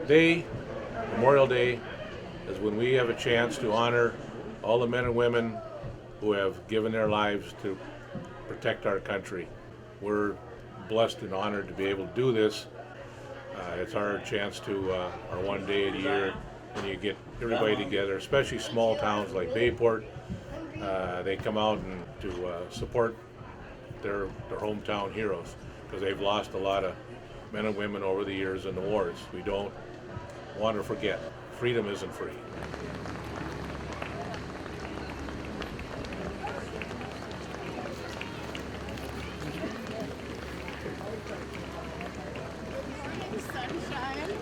Day, Memorial Day, is when we have a chance to honor all the men and women who have given their lives to protect our country. We're blessed and honored to be able to do this. It's our chance to, our one day of the year, when you get everybody together, especially small towns like Bayport. They come out and to support their hometown heroes because they've lost a lot of men and women over the years in the wars. We don't want to forget. Freedom isn't free. Sunshine.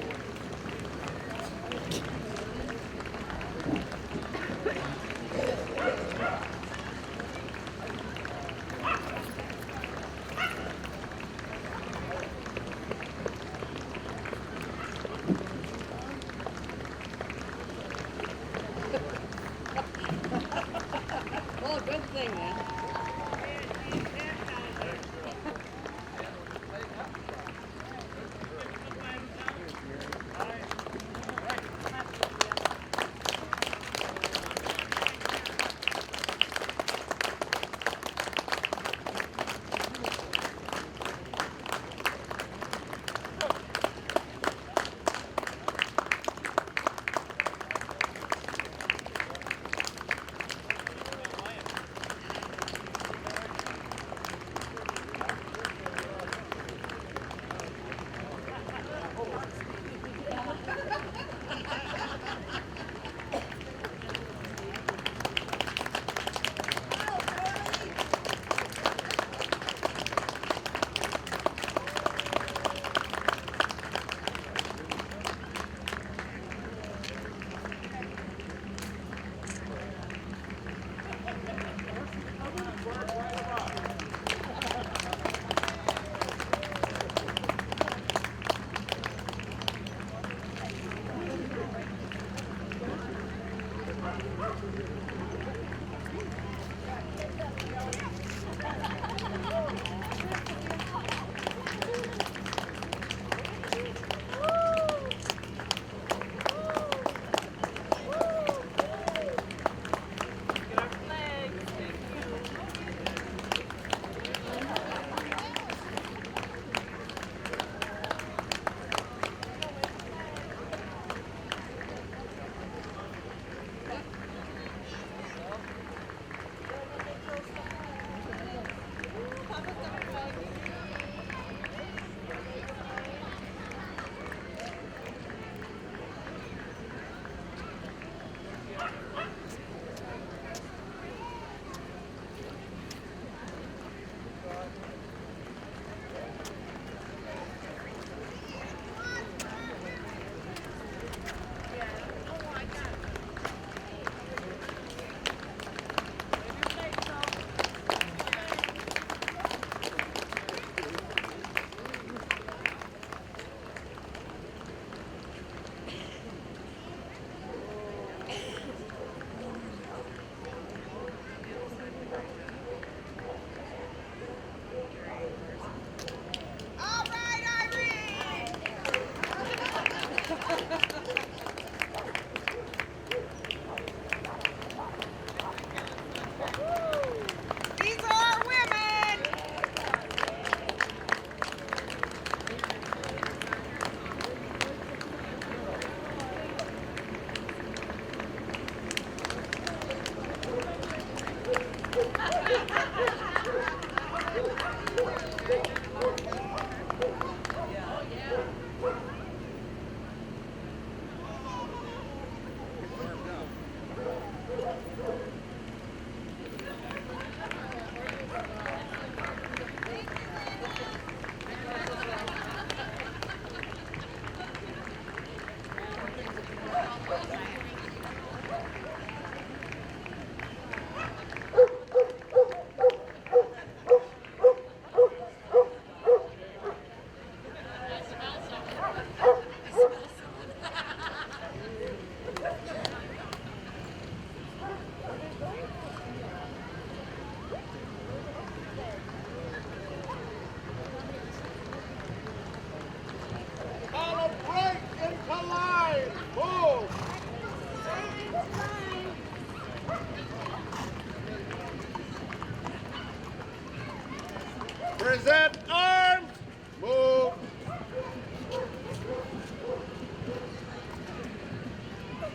Present arms. Move.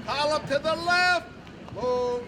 Column to the left. Move.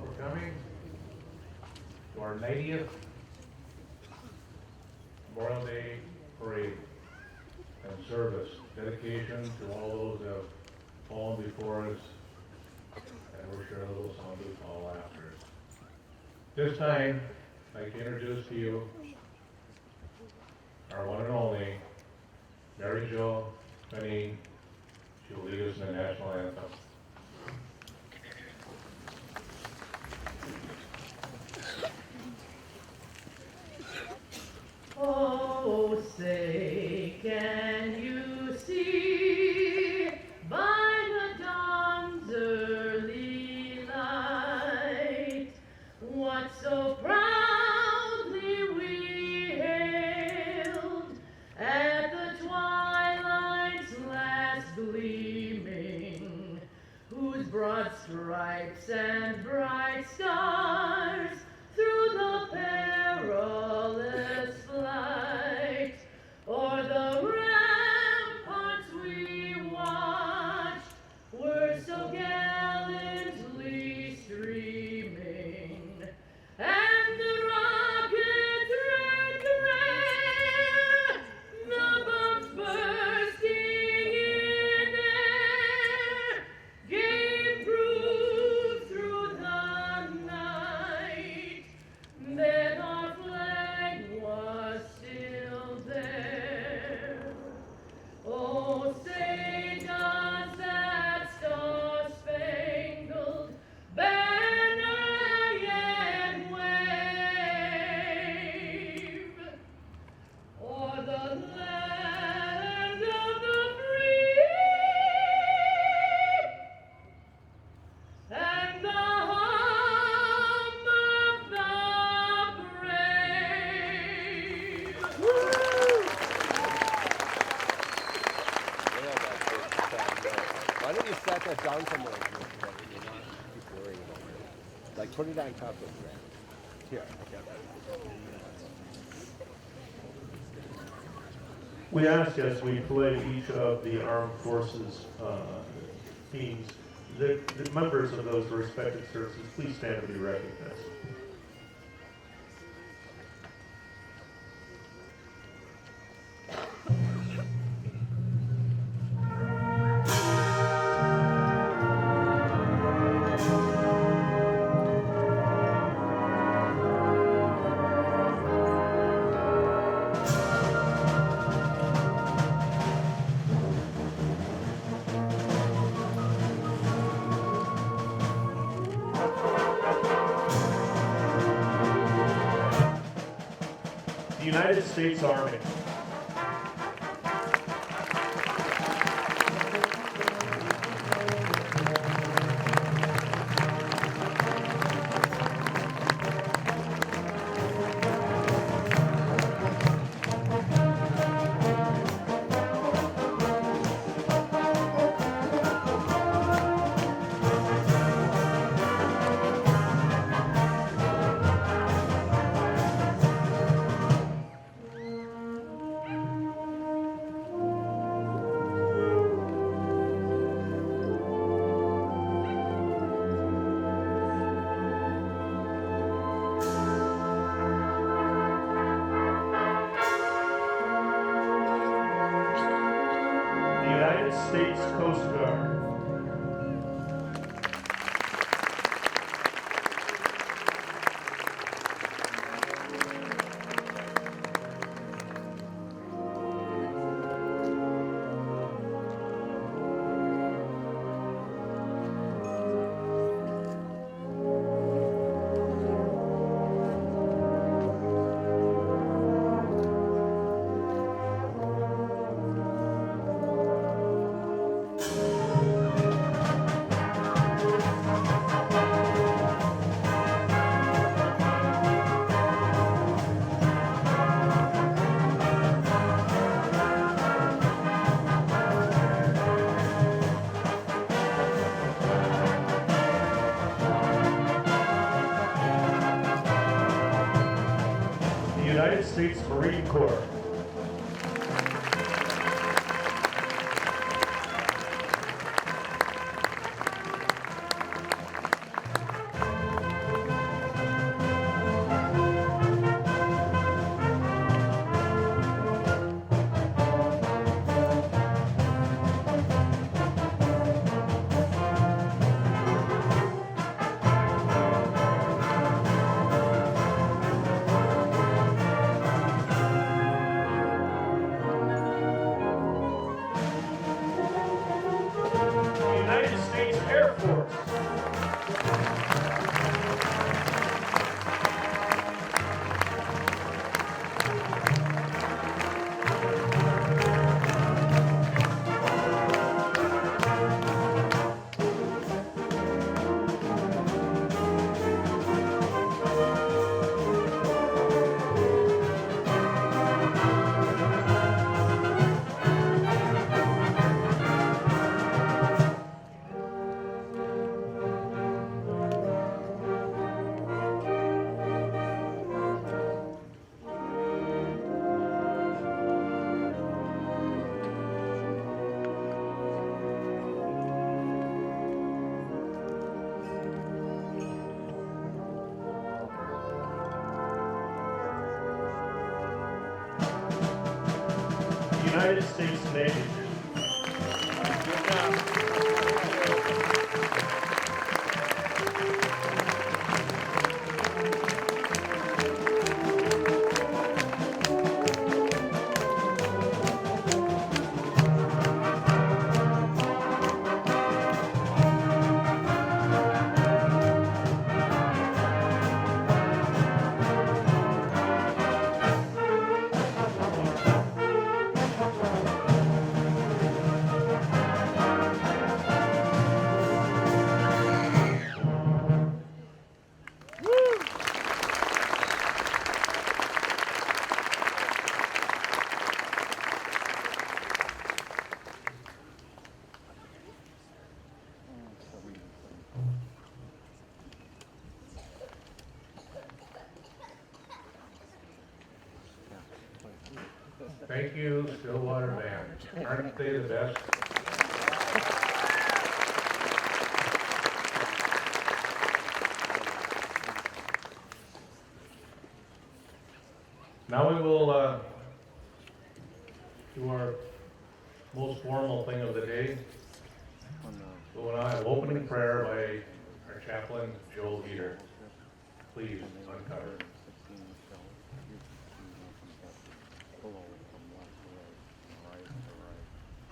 for coming to our 90th Memorial Day Parade and service. Dedication to all those that have fallen before us, and we're sure a little some will follow after us. This time, I'd like to introduce to you our one and only Mary Jo Penny. She will lead us in the national anthem. Oh, say, can you see by the dawn's early light what so proudly we hailed at the twilight's last gleaming, whose broad stripes and bright stars through the perilous flight o'er the ramparts we watched were so gallantly streaming, and the rocket's red glare, the bombs bursting in air, gave proof through the night that our flag was still there. Oh, say does that star-spangled banner yet wave o'er the land of the free and the home of the brave? Why don't you set that down somewhere? You're not keep worrying about it. Like 29 cup of grand. Here, I got that. We ask as we play each of the armed forces teams, the members of those respective services, please stand to be recognized. The United States Army. The United States Coast Guard. United States Marine Corps. United States Navy. Thank you, Stillwater Band. Aren't they the best? Now we will do our most formal thing of the day. So we'll now have opening prayer by our chaplain, Joel Heater. Please uncover.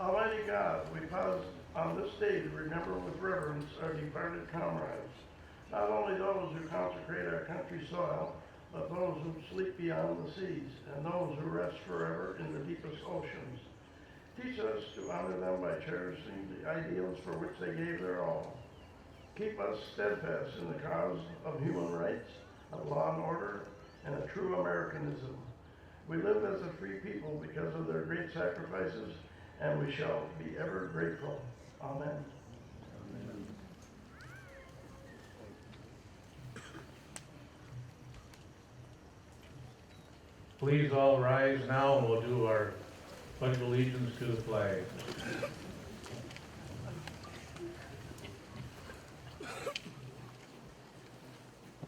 Almighty God, we pause on this day to remember with reverence our departed comrades, not only those who consecrate our country's soil, but those who sleep beyond the seas, and those who rest forever in the deepest oceans. Teach us to honor them by cherishing the ideals for which they gave their all. Keep us steadfast in the cause of human rights, of law and order, and a true Americanism. We live as a free people because of their great sacrifices, and we shall be ever grateful. Amen. Please all rise now and we'll do our pledge of allegiance to the flag.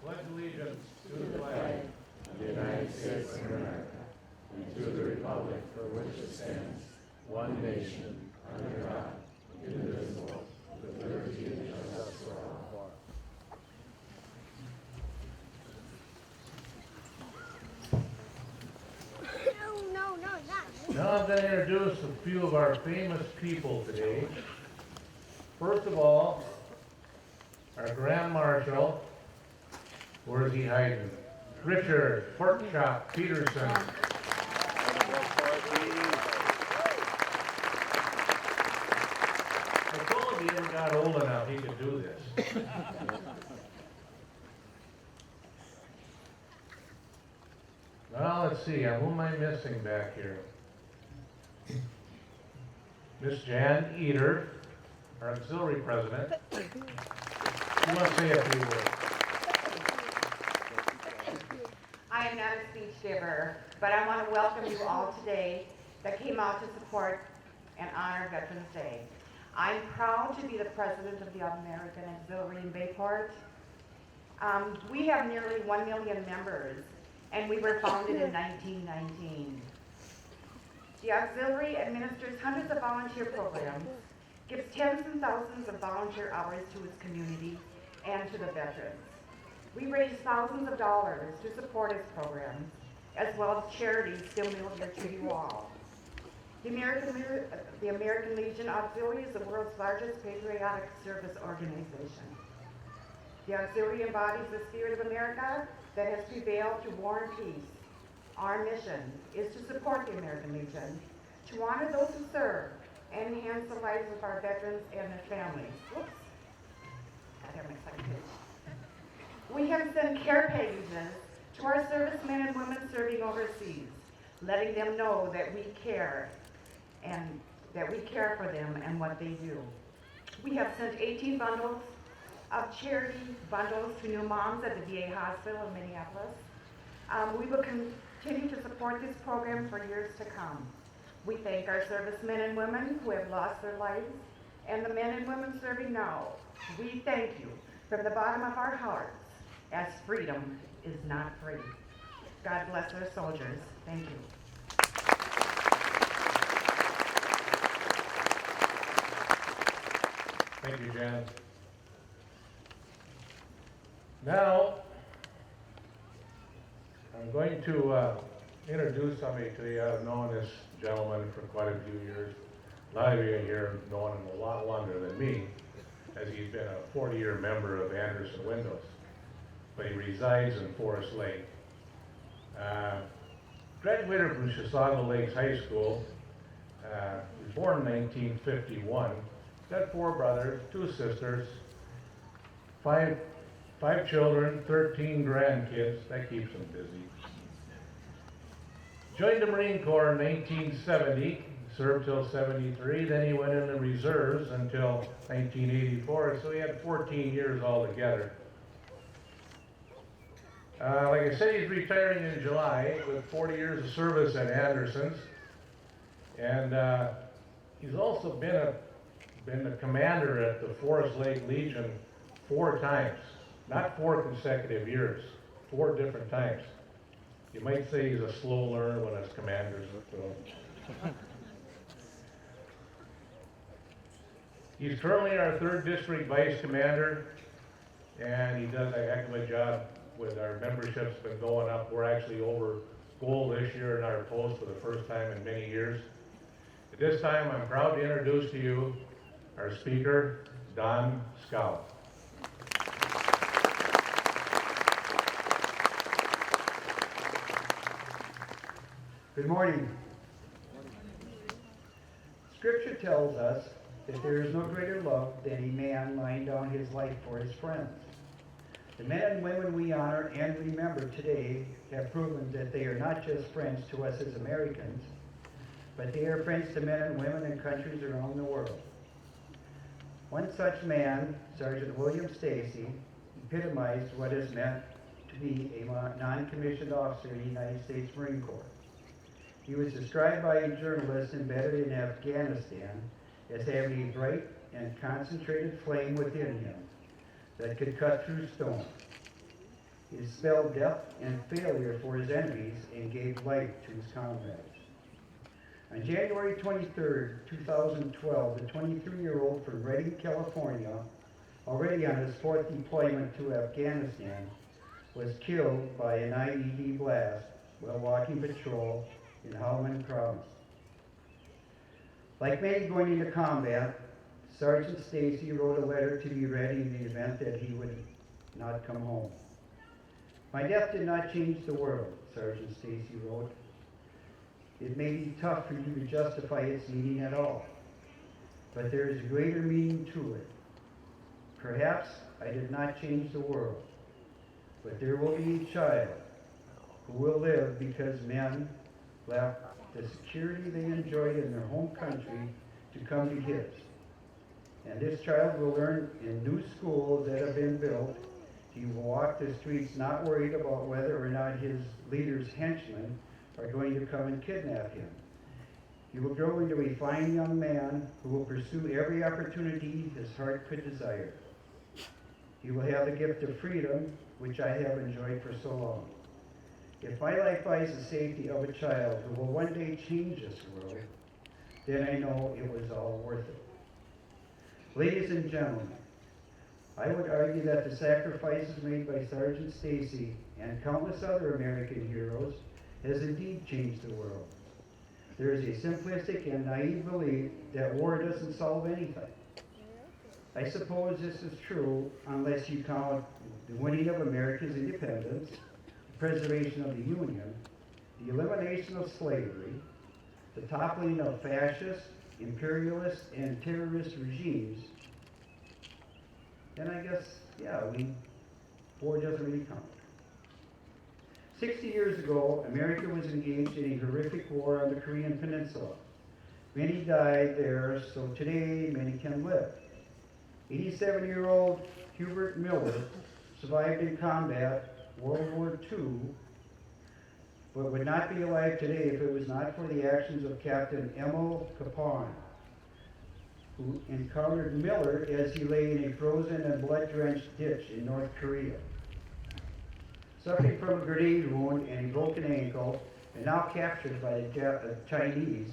Pledge allegiance to the flag of the United States of America and to the republic for which it stands, one nation, under God, indivisible, with liberty and justice for all. Now I'm going to introduce a few of our famous people today. First of all, our Grand Marshal, where is he hiding? Richard Porkchop Peterson. I told him he ever got old enough he could do this. Well, let's see, who am I missing back here? Miss Jan Eater, our auxiliary president. You want to say a few words? I am not a speech giver, but I want to welcome you all today that came out to support and honor Veterans Day. I'm proud to be the president of the American Auxiliary in Bayport. We have nearly 1 million members, and we were founded in 1919. The Auxiliary administers hundreds of volunteer programs, gives tens and thousands of volunteer hours to its community and to the veterans. We raise thousands of dollars to support its programs, as well as charities still military treaty wall. The American Legion Auxiliary is the world's largest patriotic service organization. The Auxiliary embodies the spirit of America that has prevailed through war and peace. Our mission is to support the American Legion, to honor those who serve, and enhance the lives of our veterans and their families. Whoops. I have my second page. We have sent care packages to our servicemen and women serving overseas, letting them know that we care and that we care for them and what they do. We have sent 18 bundles of charity bundles to new moms at the VA hospital in Minneapolis. We will continue to support this program for years to come. We thank our servicemen and women who have lost their lives and the men and women serving now. We thank you from the bottom of our hearts, as freedom is not free. God bless our soldiers. Thank you. Thank you, Jan. Now, I'm going to introduce somebody to you. I've known this gentleman for quite a few years. A lot of you here have known him a lot longer than me, as he's been a 40-year member of Anderson Windows. But he resides in Forest Lake. Graduated from Chisago Lakes High School. He was born in 1951. Got 4 brothers, 2 sisters, 5 children, 13 grandkids. That keeps him busy. Joined the Marine Corps in 1970, served till 73. Then he went in the reserves until 1984, so he had 14 years altogether. Like I said, he's retiring in July with 40 years of service at Anderson's. And he's also been the commander at the Forest Lake Legion 4 times. Not 4 consecutive years, 4 different times. You might say he's a slow learner when his commanders. He's currently our 3rd District Vice Commander, and he does a heck of a job with our membership's been going up. We're actually over goal this year in our post for the first time in many years. At this time, I'm proud to introduce to you our speaker, Don Scout. Good morning. Scripture tells us that there is no greater love than a man laying down his life for his friends. The men and women we honor and remember today have proven that they are not just friends to us as Americans, but they are friends to men and women in countries around the world. One such man, Sergeant William Stacy, epitomized what is meant to be a non-commissioned officer in the United States Marine Corps. He was described by a journalist embedded in Afghanistan as having a bright and concentrated flame within him that could cut through stone. He spelled death and failure for his enemies and gave life to his comrades. On January 23, 2012, the 23-year-old from Redding, California, already on his 4th deployment to Afghanistan, was killed by an IED blast while walking patrol in Helmand Province. Like many going into combat, Sergeant Stacy wrote a letter to be ready in the event that he would not come home. My death did not change the world, Sergeant Stacy wrote. It may be tough for you to justify its meaning at all, but there is a greater meaning to it. Perhaps I did not change the world, but there will be a child who will live because men left the security they enjoyed in their home country to come to his. And this child will learn in new schools that have been built. He will walk the streets not worried about whether or not his leader's henchmen are going to come and kidnap him. He will grow into a fine young man who will pursue every opportunity his heart could desire. He will have the gift of freedom, which I have enjoyed for so long. If my life buys the safety of a child who will one day change this world, then I know it was all worth it. Ladies and gentlemen, I would argue that the sacrifices made by Sergeant Stacy and countless other American heroes has indeed changed the world. There is a simplistic and naive belief that war doesn't solve anything. I suppose this is true unless you count the winning of America's independence, the preservation of the Union, the elimination of slavery, the toppling of fascist, imperialist, and terrorist regimes. Then I guess, war doesn't really count. 60 years ago, America was engaged in a horrific war on the Korean Peninsula. Many died there, so today many can live. 87-year-old Hubert Miller survived in combat World War II, but would not be alive today if it was not for the actions of Captain Emil Capon, who encountered Miller as he lay in a frozen and blood-drenched ditch in North Korea. Suffering from a grenade wound and a broken ankle, and now captured by the Chinese,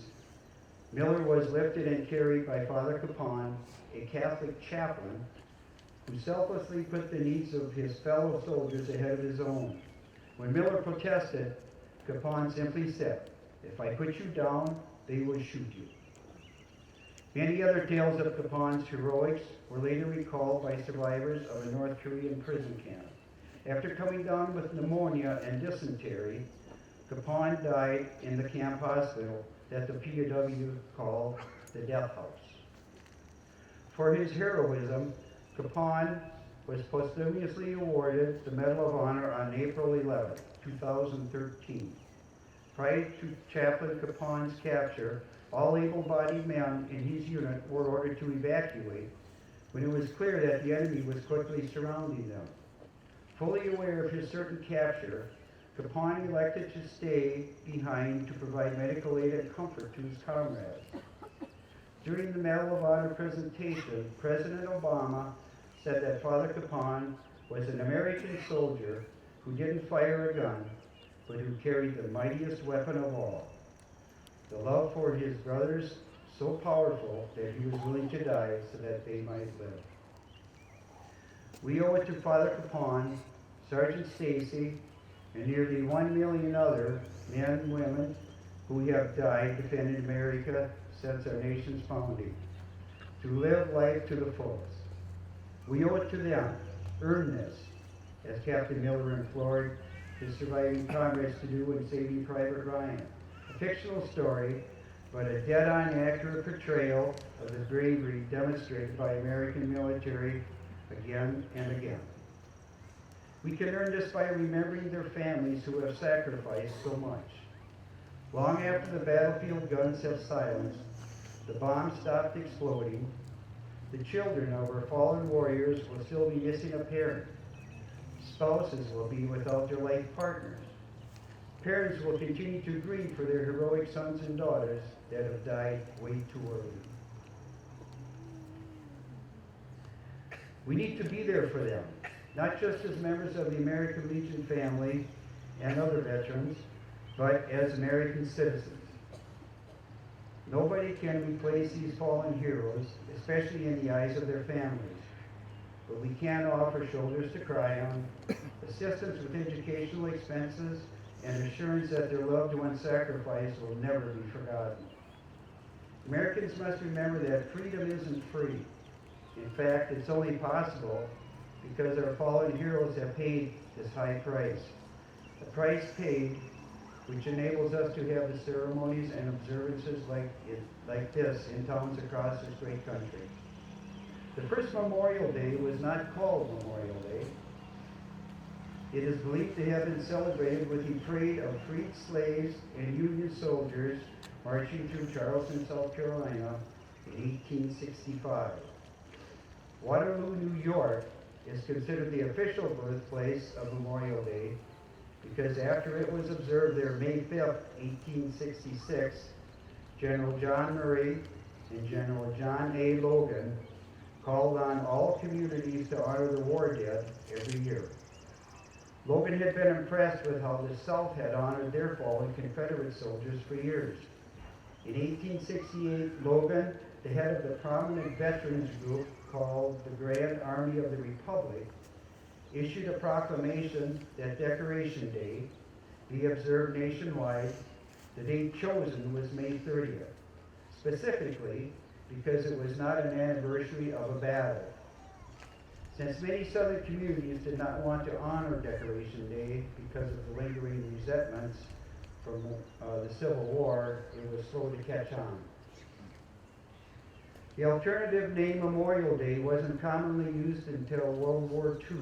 Miller was lifted and carried by Father Capon, a Catholic chaplain, who selflessly put the needs of his fellow soldiers ahead of his own. When Miller protested, Capon simply said, "If I put you down, they will shoot you." Many other tales of Capon's heroics were later recalled by survivors of a North Korean prison camp. After coming down with pneumonia and dysentery, Capon died in the camp hospital that the POW called the Death House. For his heroism, Capon was posthumously awarded the Medal of Honor on April 11, 2013. Prior to Chaplain Capon's capture, all able-bodied men in his unit were ordered to evacuate when it was clear that the enemy was quickly surrounding them. Fully aware of his certain capture, Capon elected to stay behind to provide medical aid and comfort to his comrades. During the Medal of Honor presentation, President Obama said that Father Capon was an American soldier who didn't fire a gun, but who carried the mightiest weapon of all, the love for his brothers so powerful that he was willing to die so that they might live. We owe it to Father Capon, Sergeant Stacy, and nearly 1 million other men and women who have died defending America since our nation's founding, to live life to the fullest. We owe it to them, earn this, as Captain Miller implored his surviving comrades to do in Saving Private Ryan. A fictional story, but a dead-on accurate portrayal of the bravery demonstrated by American military again and again. We can earn this by remembering their families who have sacrificed so much. Long after the battlefield guns have silenced, the bombs stopped exploding, the children of our fallen warriors will still be missing a parent. Spouses will be without their life partners. Parents will continue to grieve for their heroic sons and daughters that have died way too early. We need to be there for them, not just as members of the American Legion family and other veterans, but as American citizens. Nobody can replace these fallen heroes, especially in the eyes of their families. But we can offer shoulders to cry on, assistance with educational expenses, and assurance that their loved one's sacrifice will never be forgotten. Americans must remember that freedom isn't free. In fact, it's only possible because our fallen heroes have paid this high price. The price paid which enables us to have the ceremonies and observances like this in towns across this great country. The first Memorial Day was not called Memorial Day. It is believed to have been celebrated with a parade of freed slaves and Union soldiers marching through Charleston, South Carolina in 1865. Waterloo, New York is considered the official birthplace of Memorial Day because after it was observed there May 5th, 1866, General John Murray and General John A. Logan called on all communities to honor the war dead every year. Logan had been impressed with how the South had honored their fallen Confederate soldiers for years. In 1868, Logan, the head of the prominent veterans group called the Grand Army of the Republic, issued a proclamation that Decoration Day be observed nationwide. The date chosen was May 30th, specifically because it was not an anniversary of a battle. Since many Southern communities did not want to honor Decoration Day because of the lingering resentments from the Civil War, it was slow to catch on. The alternative name Memorial Day wasn't commonly used until World War II.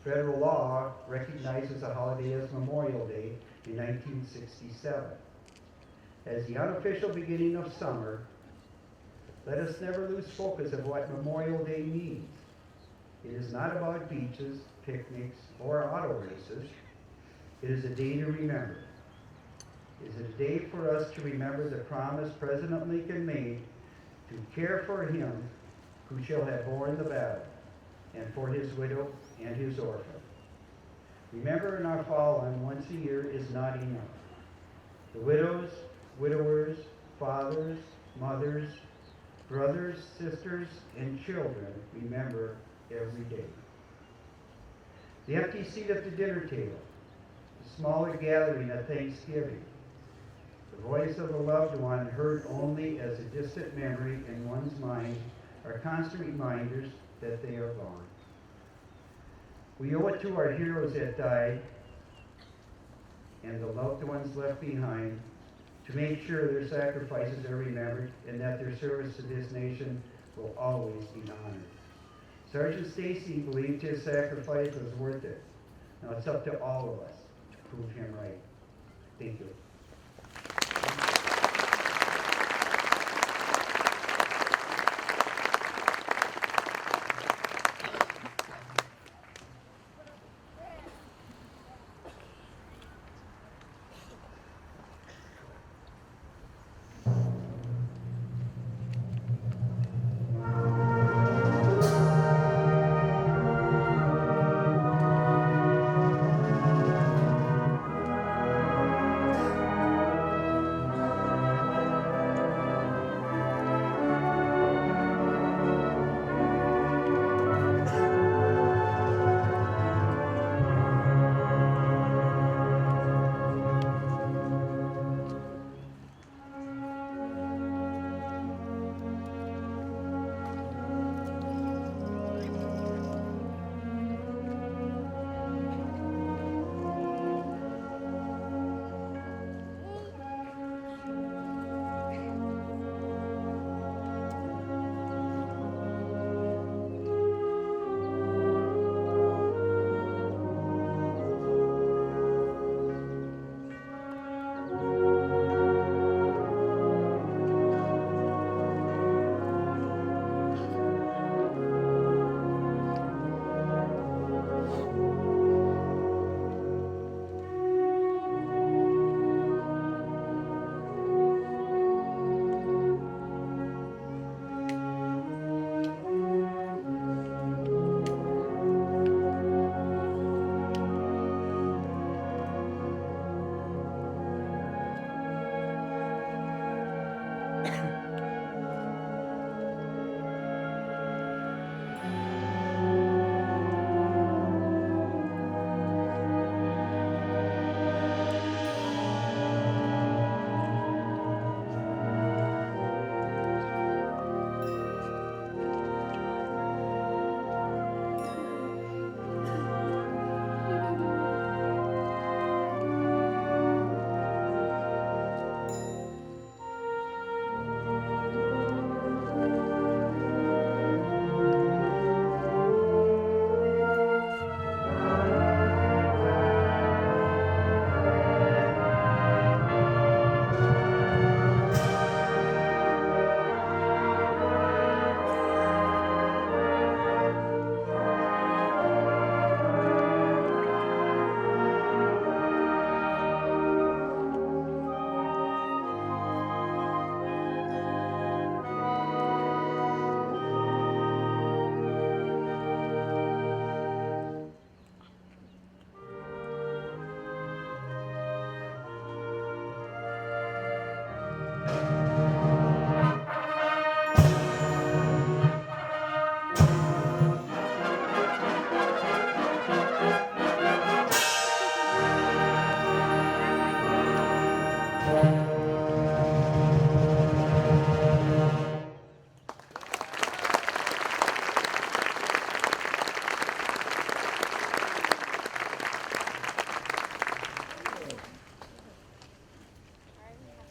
Federal law recognizes the holiday as Memorial Day in 1967. As the unofficial beginning of summer, let us never lose focus of what Memorial Day means. It is not about beaches, picnics, or auto races. It is a day to remember. It is a day for us to remember the promise President Lincoln made to care for him who shall have borne the battle, and for his widow and his orphan. Remembering our fallen once a year is not enough. The widows, widowers, fathers, mothers, brothers, sisters, and children remember every day. The empty seat at the dinner table, the smaller gathering at Thanksgiving, the voice of a loved one heard only as a distant memory in one's mind are constant reminders that they are gone. We owe it to our heroes that died and the loved ones left behind to make sure their sacrifices are remembered and that their service to this nation will always be honored. Sergeant Stacy believed his sacrifice was worth it. Now it's up to all of us to prove him right. Thank you.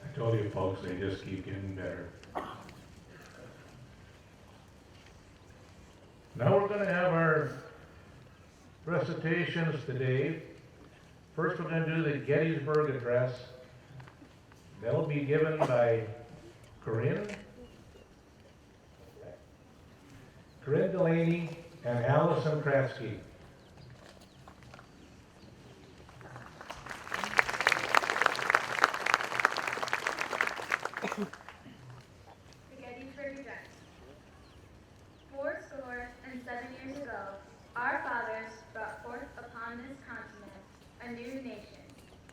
I told you folks, they just keep getting better. Now we're going to have our recitations today. First we're going to do the Gettysburg Address. That'll be given by Corinne Delaney and Allison Kratzky. The Gettysburg Address. 7 years ago, our fathers brought forth upon this continent a new nation,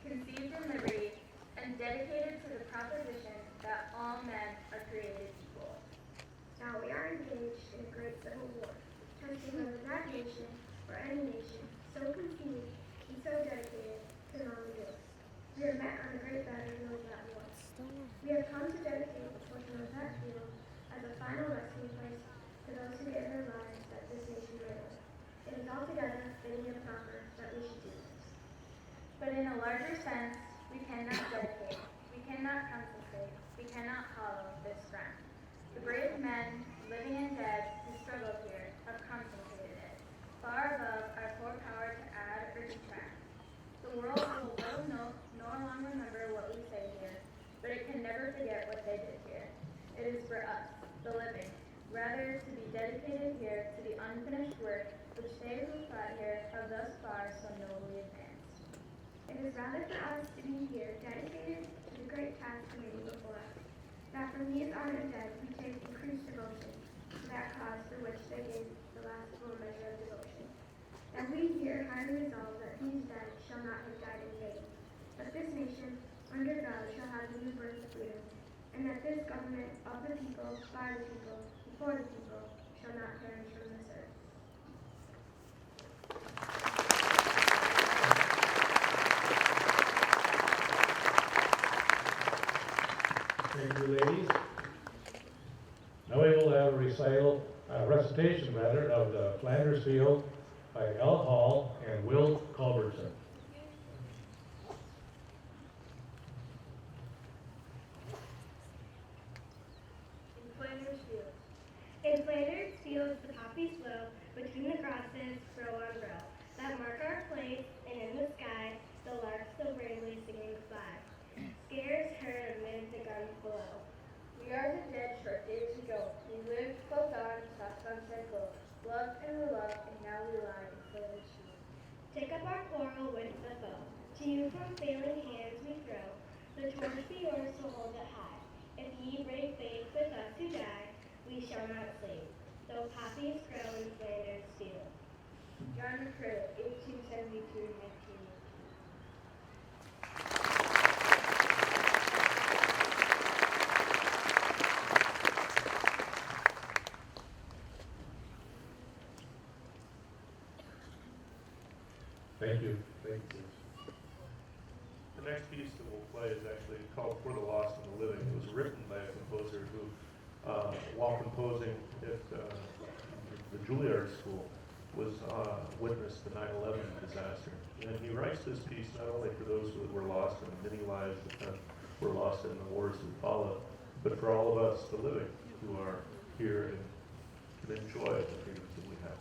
conceived in liberty and dedicated to the proposition that all men are created Civil War, testing whether that nation, or any nation, so conceived and so dedicated to non-endure. We have met on the great battlefield of that war. We have come to dedicate a portion of that field as a final resting place to those who gave their lives that this nation might live. It is altogether fitting and proper that we should do this. But in a larger sense, we cannot dedicate, we cannot consecrate, we cannot hollow this ground. The brave men, living and dead, who struggled here, have contemplated it, far above our poor power to add or detract. The world will no longer remember what we say here, but it can never forget what they did here. It is for us, the living, rather to be dedicated here to the unfinished work which they who fought here have thus far so nobly advanced. It is rather for us to be here dedicated to the great task remaining before us, that from these honored dead we take increased devotion to that cause for which they gave the last full measure of devotion. And we here highly resolve that these dead shall not have died in vain, but this nation, under God, shall have the new birth of freedom, and that this government of the people, by the people, for the people, shall not perish from this earth. Thank you, ladies. Now we will have a recitation of the Flanders Field by Ella Hall and Will Culbertson. In Flanders fields the poppies blow, between the crosses, row on row, that mark our place, and in the sky, the lark so bravely singing fly. Scares heard amid the guns below. We are the dead short days ago. We lived, felt on, saw sunset glow. Loved and were loved, and now we lie in Flanders fields. Take up our quarrel with the foe. To you from failing hands we throw. The torch be yours to hold it high. If ye brave faith with us who die, we shall not sleep, though poppies grow in Flanders field. John McCrae, 1872-19. Thank you. Thank you. The next piece that we'll play is actually called For the Lost and the Living. It was written by a composer who, while composing at the Juilliard School, was witnessed the 9/11 disaster. And he writes this piece not only for those who were lost in the many lives that were lost in the wars that followed, but for all of us, the living, who are here and can enjoy the freedoms that we have.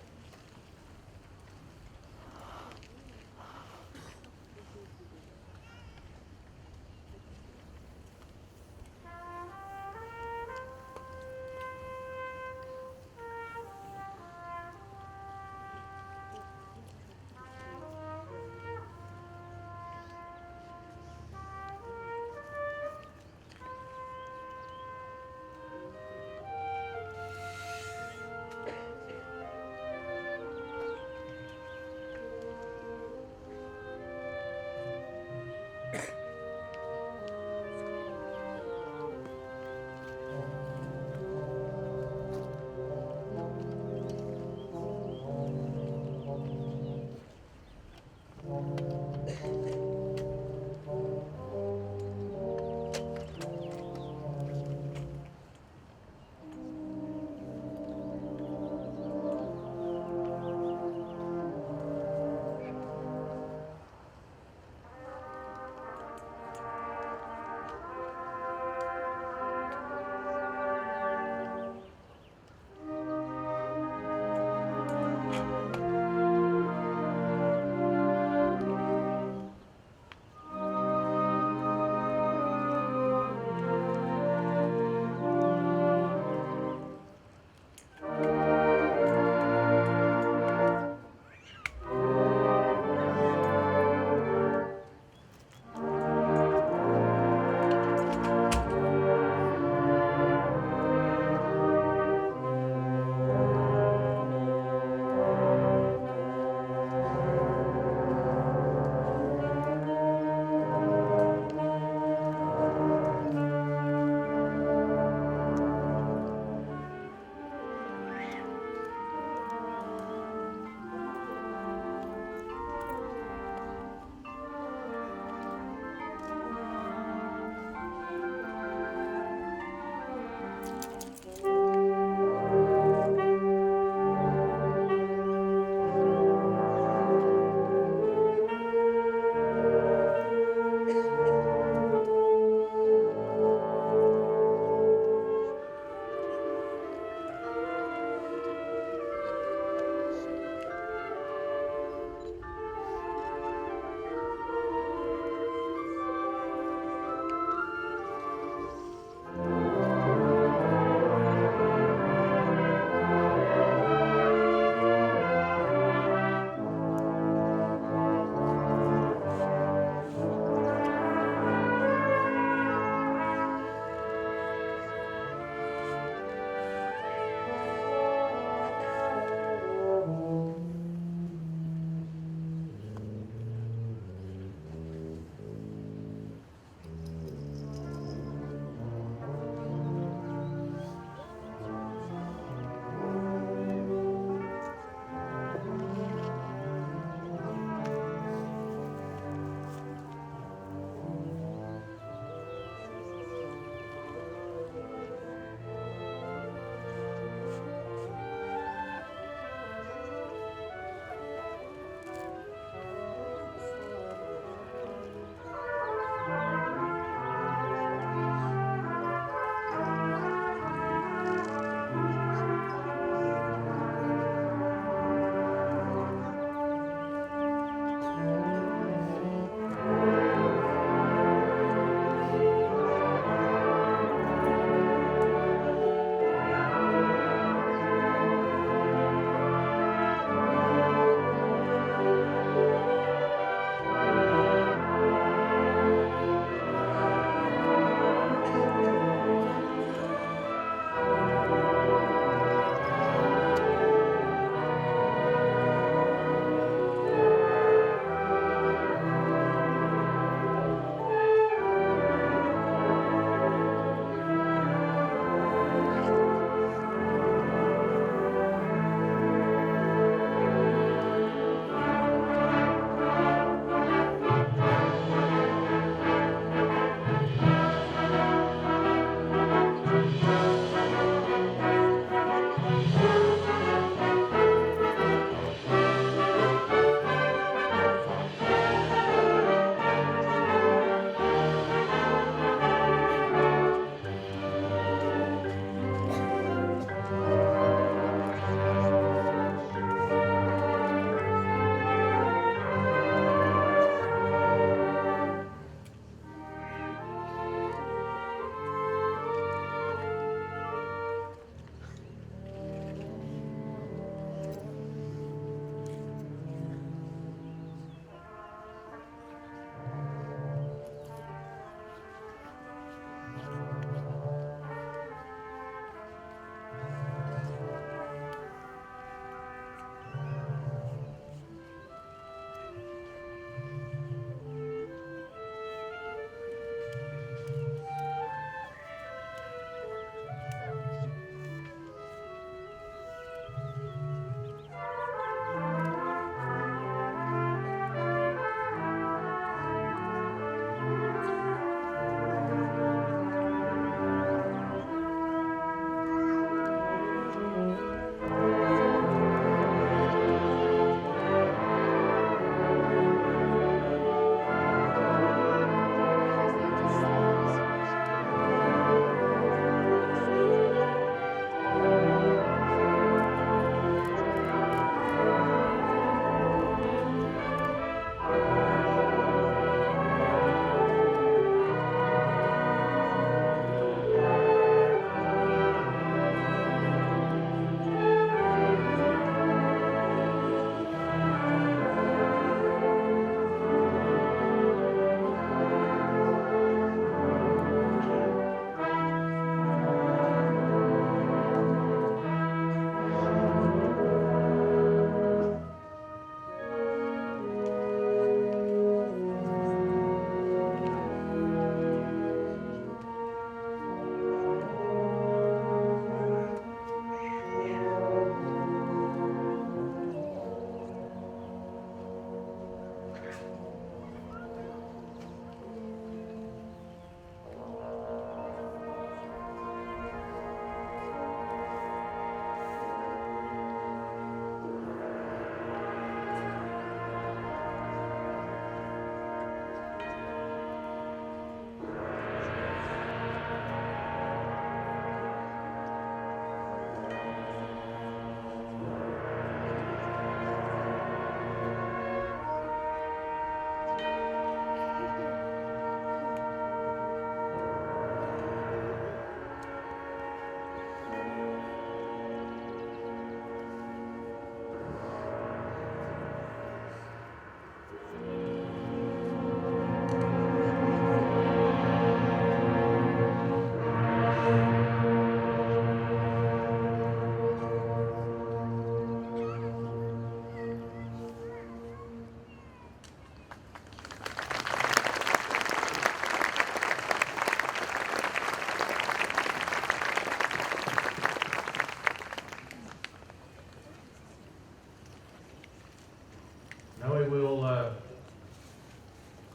Now we will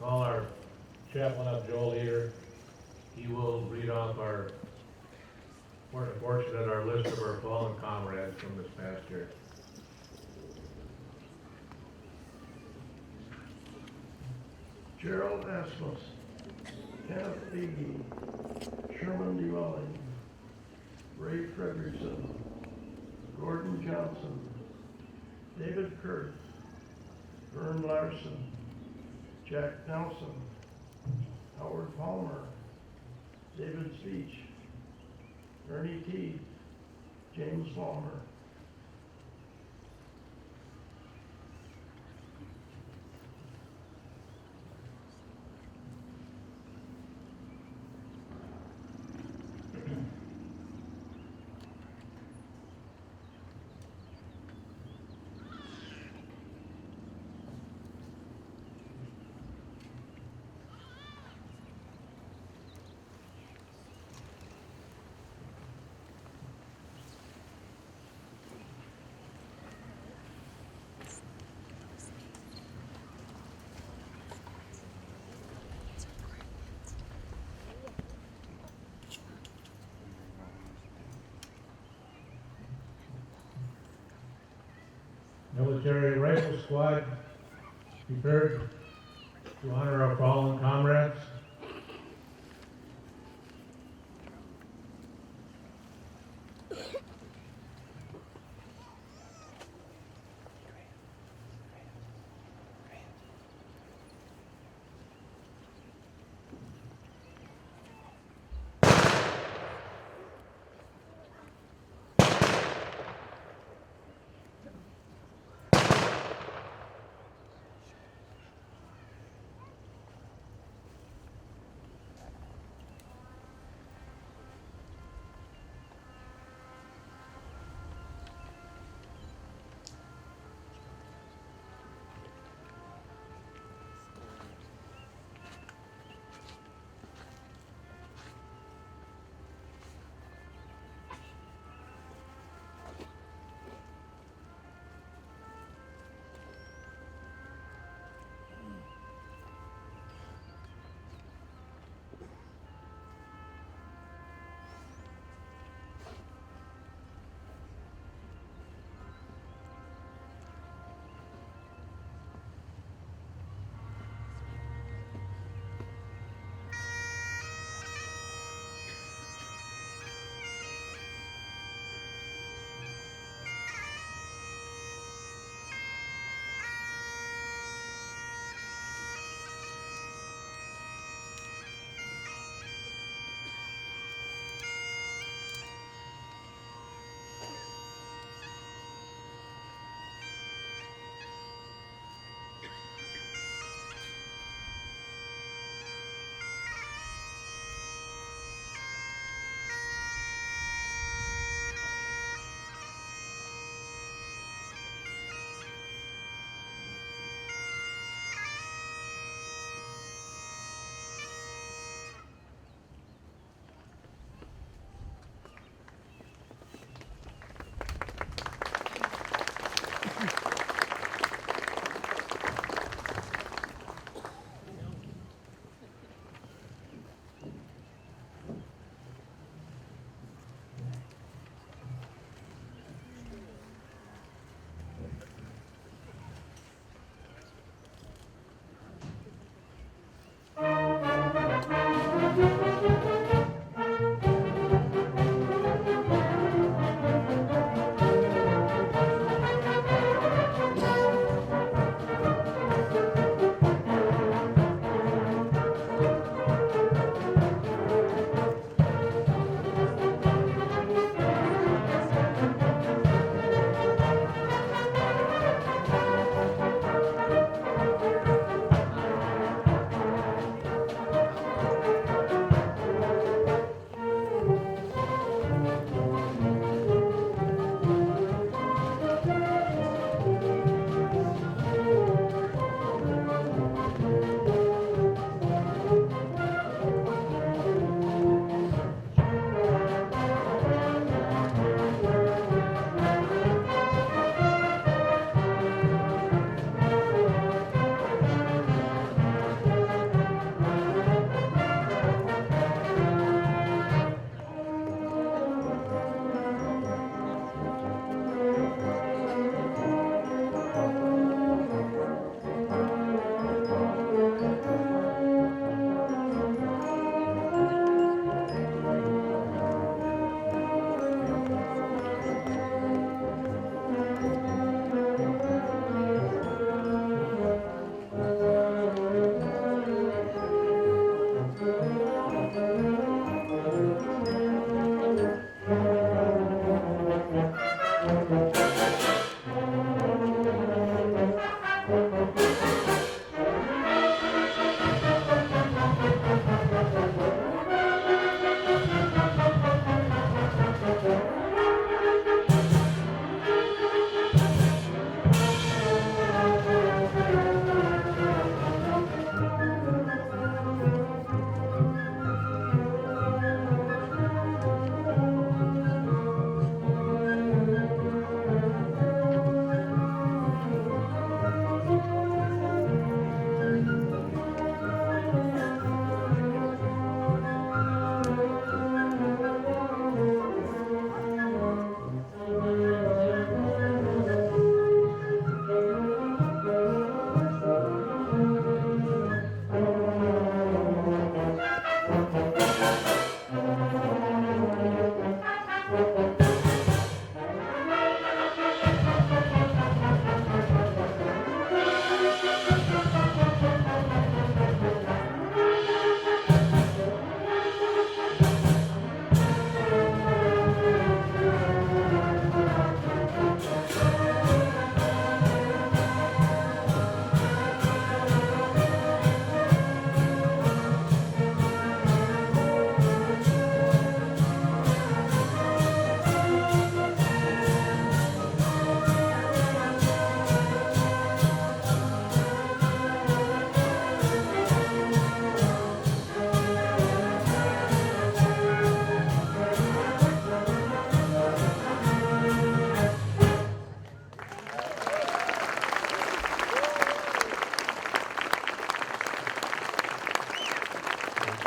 call our chaplain up, Joel here. He will read off our portion of our list of our fallen comrades from this past year. Gerald Asmus, Kenneth Beatty, Sherman Dwelling, Ray Frederickson, Gordon Johnson, David Kurth, Vern Larson, Jack Nelson, Howard Palmer, David Speech, Ernie Teague, James Palmer. Military Rifle Squad, prepared to honor our fallen comrades.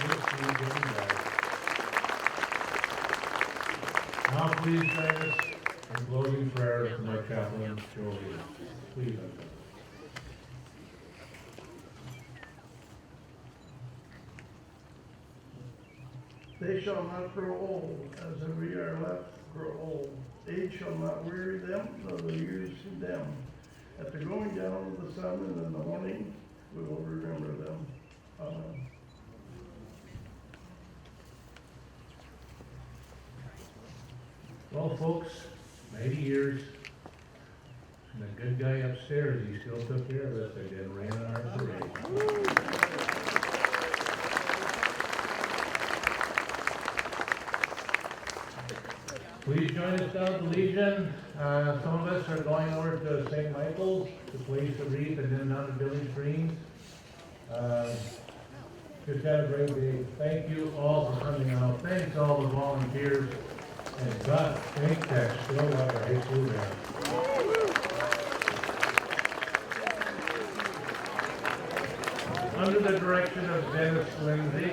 Good to see you getting back. Now please join us in closing prayer from our chaplain, Joe Lee. Please. They shall not grow old, as we are left grow old. Age shall not weary them, nor the years them. At the going down of the sun and in the morning, we will remember them. Amen. Well, folks, 90 years, and the good guy upstairs, he still took care of us. They didn't rain on our parade. Please join us down at the Legion. Some of us are going over to St. Michael's to place a wreath and then down to Village Greens. Just have a great day. Thank you all for coming out. Thanks all the volunteers. And God, thank that still like our high school band. Under the direction of Dennis Lindsay,